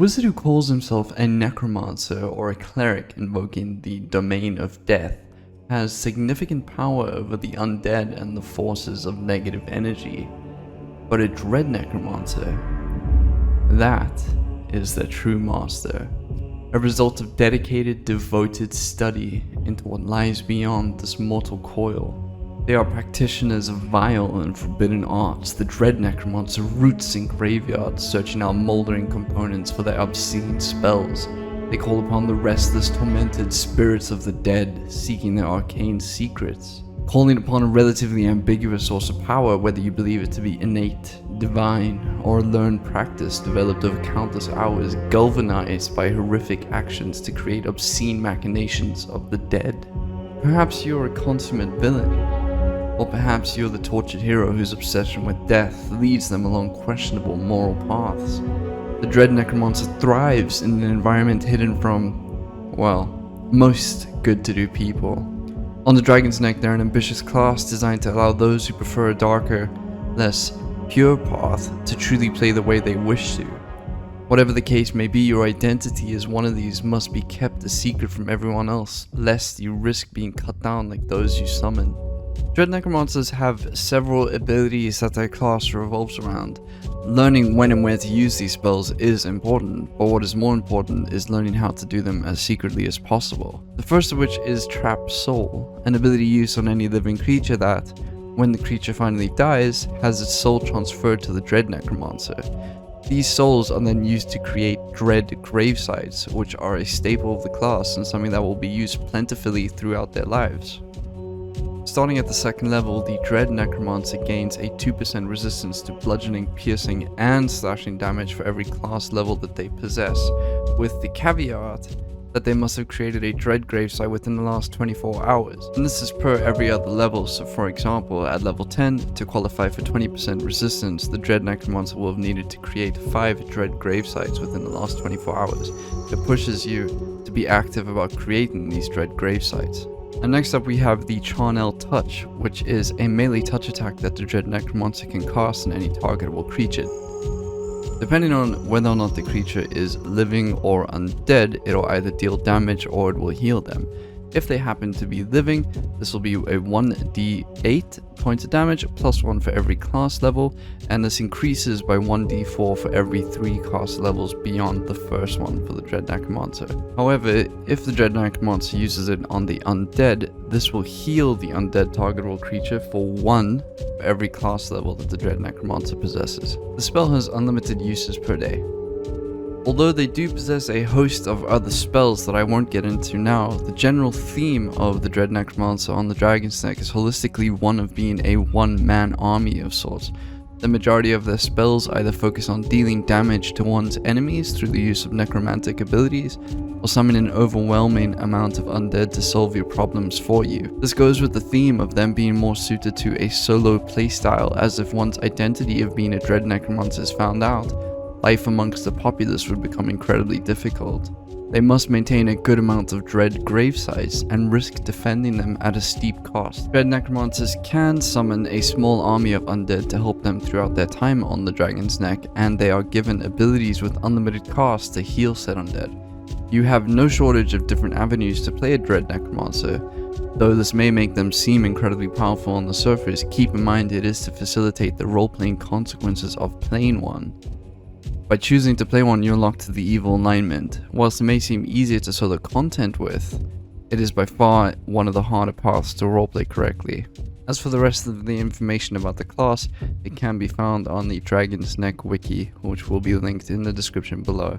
wizard who calls himself a necromancer or a cleric invoking the domain of death has significant power over the undead and the forces of negative energy. But a Dread Necromancer, that is their true master, a result of dedicated, devoted study into what lies beyond this mortal coil. They are practitioners of vile and forbidden arts. The Dread Necromancer roots in graveyards, searching out moldering components for their obscene spells. They call upon the restless, tormented spirits of the dead, seeking their arcane secrets. Calling upon a relatively ambiguous source of power, whether you believe it to be innate, divine, or learned practice developed over countless hours, galvanized by horrific actions to create obscene machinations of the dead. Perhaps you're a consummate villain, or perhaps you're the tortured hero whose obsession with death leads them along questionable moral paths. The Dread Necromancer thrives in an environment hidden from, well, most good-to-do people. On the Dragon's Neck, they're an ambitious class designed to allow those who prefer a darker, less pure path to truly play the way they wish to. Whatever the case may be, your identity as one of these must be kept a secret from everyone else, lest you risk being cut down like those you summon. Dread Necromancers have several abilities that their class revolves around. Learning when and where to use these spells is important, but what is more important is learning how to do them as secretly as possible. The first of which is Trap Soul, an ability used on any living creature that, when the creature finally dies, has its soul transferred to the Dread Necromancer. These souls are then used to create Dread Gravesites, which are a staple of the class and something that will be used plentifully throughout their lives. Starting at the second level, the Dread Necromancer gains a 2% resistance to bludgeoning, piercing, and slashing damage for every class level that they possess, with the caveat that they must have created a Dread Gravesite within the last 24 hours. And this is per every other level, so for example, at level 10, to qualify for 20% resistance, the Dread Necromancer will have needed to create 5 Dread Gravesites within the last 24 hours. It pushes you to be active about creating these Dread Gravesites. And next up we have the Charnel Touch, which is a melee touch attack that the Dread Necromancer can cast on any targetable creature. Depending on whether or not the creature is living or undead, it'll either deal damage or it will heal them. If they happen to be living, this will be a 1d8 points of damage, plus 1 for every class level, and this increases by 1d4 for every 3 class levels beyond the first one for the Dread Necromancer. However, if the Dread Necromancer uses it on the undead, this will heal the undead targetable creature for 1 for every class level that the Dread Necromancer possesses. The spell has unlimited uses per day. Although they do possess a host of other spells that I won't get into now, the general theme of the Dread Necromancer on the Dragon's Neck is holistically one of being a one-man army of sorts. The majority of their spells either focus on dealing damage to one's enemies through the use of necromantic abilities, or summon an overwhelming amount of undead to solve your problems for you. This goes with the theme of them being more suited to a solo playstyle, as if one's identity of being a Dread Necromancer is found out, life amongst the populace would become incredibly difficult. They must maintain a good amount of Dread Gravesites and risk defending them at a steep cost. Dread Necromancers can summon a small army of undead to help them throughout their time on the Dragon's Neck, and they are given abilities with unlimited cost to heal said undead. You have no shortage of different avenues to play a Dread Necromancer. Though this may make them seem incredibly powerful on the surface, keep in mind it is to facilitate the role-playing consequences of playing one. By choosing to play one, you're locked to the evil alignment. Whilst it may seem easier to solo content with, it is by far one of the harder paths to roleplay correctly. As for the rest of the information about the class, it can be found on the Dragon's Neck wiki, which will be linked in the description below.